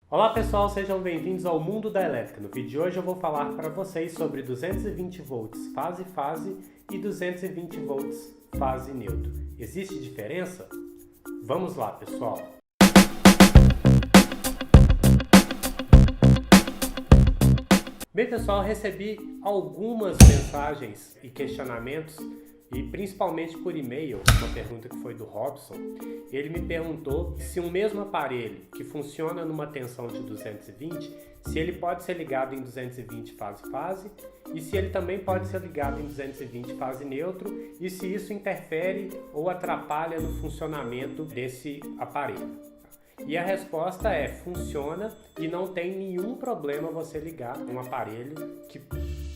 Olá pessoal, sejam bem-vindos ao Mundo da Elétrica. No vídeo de hoje eu vou falar para vocês sobre 220 volts fase-fase e 220 volts fase neutro. Existe diferença? Vamos lá, pessoal! Bem, pessoal, recebi algumas mensagens e questionamentos e principalmente por e-mail, uma pergunta que foi do Robson. Ele me perguntou se um mesmo aparelho que funciona numa tensão de 220, se ele pode ser ligado em 220 fase-fase e se ele também pode ser ligado em 220 fase neutro e se isso interfere ou atrapalha no funcionamento desse aparelho. E a resposta é: funciona e não tem nenhum problema você ligar um aparelho que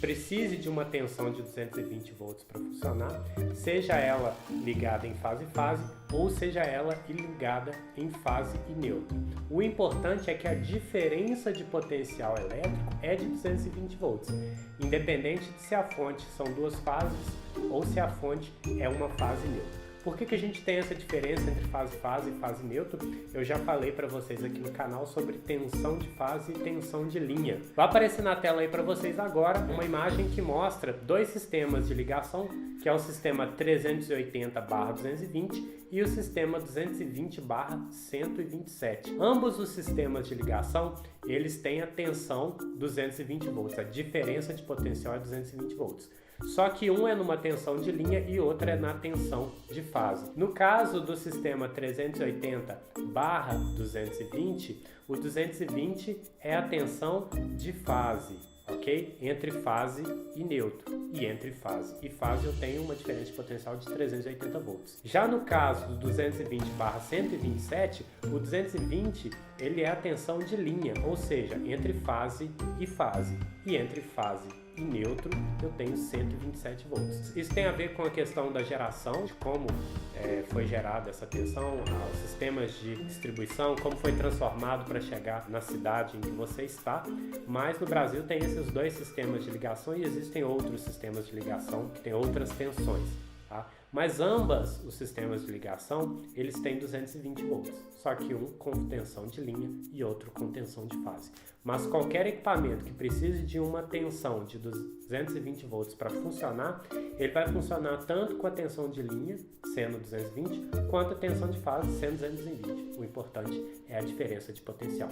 precise de uma tensão de 220 volts para funcionar, seja ela ligada em fase-fase ou seja ela ligada em fase e neutro. O importante é que a diferença de potencial elétrico é de 220 volts, independente de se a fonte são duas fases ou se a fonte é uma fase neutra. Por que a gente tem essa diferença entre fase-fase e fase neutro? Eu já falei para vocês aqui no canal sobre tensão de fase e tensão de linha. Vai aparecer na tela aí para vocês agora uma imagem que mostra dois sistemas de ligação, que é o sistema 380/220 e o sistema 220/127. Ambos os sistemas de ligação, eles têm a tensão 220 volts, a diferença de potencial é 220 volts. Só que um é numa tensão de linha e outro é na tensão de fase. No caso do sistema 380/220, o 220 é a tensão de fase, ok? Entre fase e neutro. E entre fase e fase eu tenho uma diferença de potencial de 380 volts. Já no caso do 220/127, o 220 ele é a tensão de linha, ou seja, entre fase e fase. E entre fase e neutro eu tenho 127 volts. Isso tem a ver com a questão da geração, de como foi gerada essa tensão, os sistemas de distribuição, como foi transformado para chegar na cidade em que você está. Mas no Brasil tem esses dois sistemas de ligação e existem outros sistemas de ligação que têm outras tensões. Tá? Mas ambos os sistemas de ligação, eles têm 220 volts, só que um com tensão de linha e outro com tensão de fase. Mas qualquer equipamento que precise de uma tensão de 220 volts para funcionar, ele vai funcionar tanto com a tensão de linha, sendo 220, quanto a tensão de fase, sendo 220. O importante é a diferença de potencial.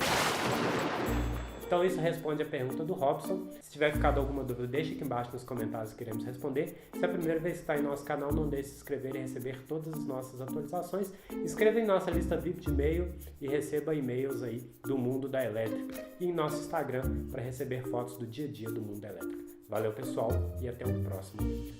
Então isso responde a pergunta do Robson. Se tiver ficado alguma dúvida, deixe aqui embaixo nos comentários que iremos responder. Se é a primeira vez que está em nosso canal, não deixe de se inscrever e receber todas as nossas atualizações. Inscreva em nossa lista VIP de e-mail e receba e-mails aí do mundo da elétrica. E em nosso Instagram para receber fotos do dia a dia do mundo da elétrica. Valeu pessoal e até o próximo vídeo.